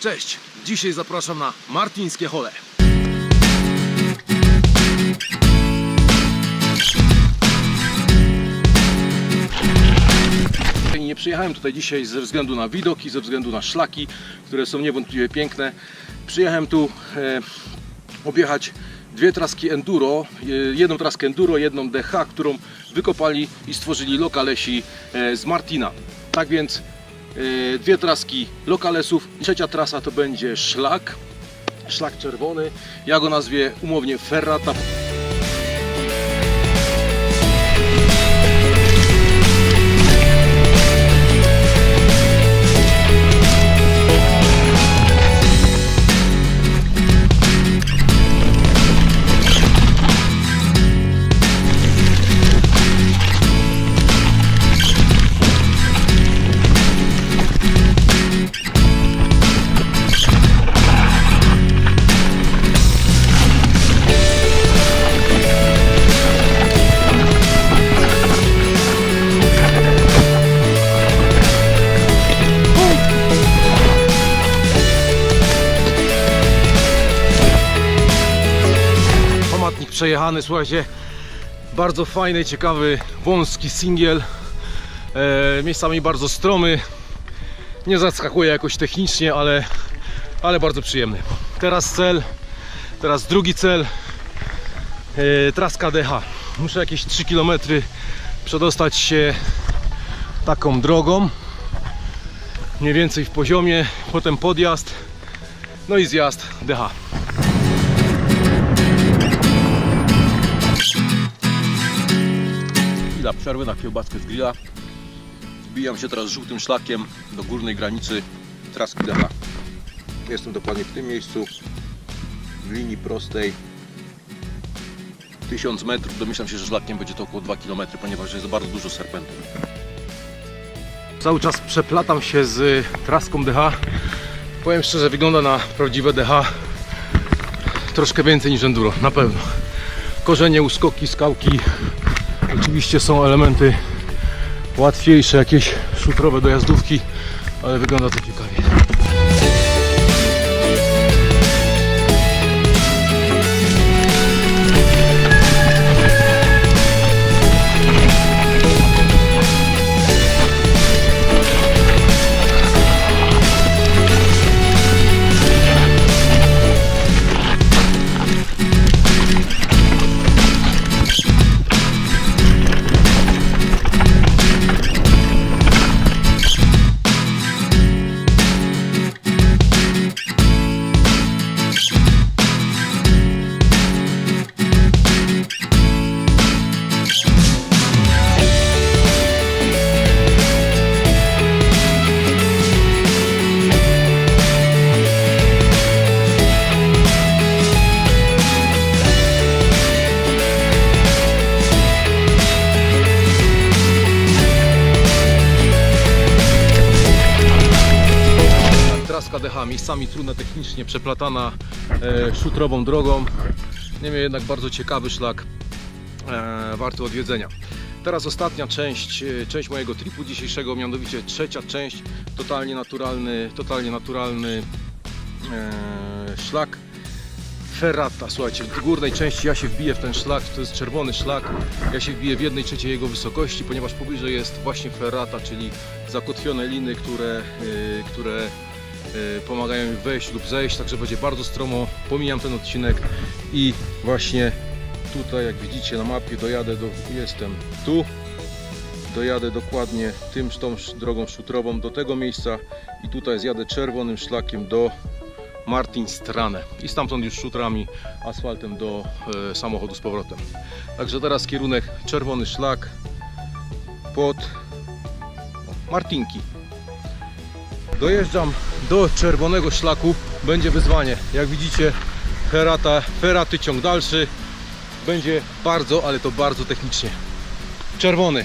Cześć! Dzisiaj zapraszam na Martińskie Hole. Nie przyjechałem tutaj dzisiaj ze względu na widoki, ze względu na szlaki, które są niewątpliwie piękne. Przyjechałem tu objechać dwie traski enduro, jedną traskę enduro, jedną DH, którą wykopali i stworzyli lokalesi z Martina. Tak więc dwie traski lokalesów, trzecia trasa to będzie szlak czerwony, ja go nazwie umownie Ferrata. Przejechany, słuchajcie, bardzo fajny, ciekawy, wąski singiel, miejscami bardzo stromy, nie zaskakuje jakoś technicznie, ale bardzo przyjemny. Teraz drugi cel, traska DH. Muszę jakieś 3 km przedostać się taką drogą, mniej więcej w poziomie, potem podjazd, no i zjazd DH. Chwila przerwy na kiełbaskę z grilla. Wbijam się teraz żółtym szlakiem do górnej granicy traski DH. Jestem dokładnie w tym miejscu, w linii prostej, 1000 metrów. Domyślam się, że szlakiem będzie to około 2 km, ponieważ jest bardzo dużo serpentów. Cały czas przeplatam się z traską DH. Powiem szczerze, wygląda na prawdziwe DH troszkę więcej niż enduro, na pewno. Korzenie, uskoki, skałki. Oczywiście są elementy łatwiejsze, jakieś szutrowe dojazdówki, ale wygląda to ciekawie. DH, miejscami trudna technicznie, przeplatana szutrową drogą, niemniej jednak bardzo ciekawy szlak, warty odwiedzenia. Teraz ostatnia część mojego tripu dzisiejszego, mianowicie trzecia część, totalnie naturalny szlak Ferrata. Słuchajcie, w górnej części ja się wbiję w ten szlak, to jest czerwony szlak, ja się wbiję w 1/3 jego wysokości, ponieważ pobliżej jest właśnie Ferrata, czyli zakotwione liny, które pomagają mi wejść lub zejść, także będzie bardzo stromo. Pomijam ten odcinek i właśnie tutaj, jak widzicie na mapie, jestem tu, dojadę dokładnie tą drogą szutrową do tego miejsca i tutaj zjadę czerwonym szlakiem do Martinstrane i stamtąd już szutrami, asfaltem do samochodu z powrotem. Także teraz kierunek czerwony szlak pod Martinki. Dojeżdżam do czerwonego szlaku, będzie wyzwanie. Jak widzicie, Ferraty ciąg dalszy. Będzie bardzo, ale to bardzo technicznie. Czerwony.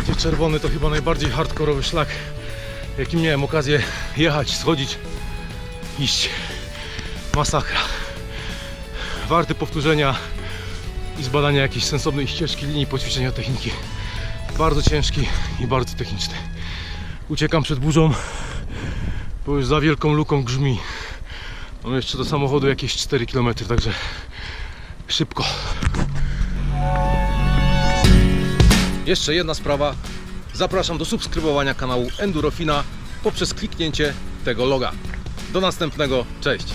Słuchajcie, czerwony to chyba najbardziej hardkorowy szlak, jakim miałem okazję jechać, schodzić, iść. Masakra. Warty powtórzenia i zbadania jakiejś sensownej ścieżki, linii poćwiczenia techniki. Bardzo ciężki i bardzo techniczny. Uciekam przed burzą, bo już za wielką luką grzmi. Mam jeszcze do samochodu jakieś 4 km, także szybko. Jeszcze jedna sprawa. Zapraszam do subskrybowania kanału Endurofina poprzez kliknięcie tego loga. Do następnego. Cześć!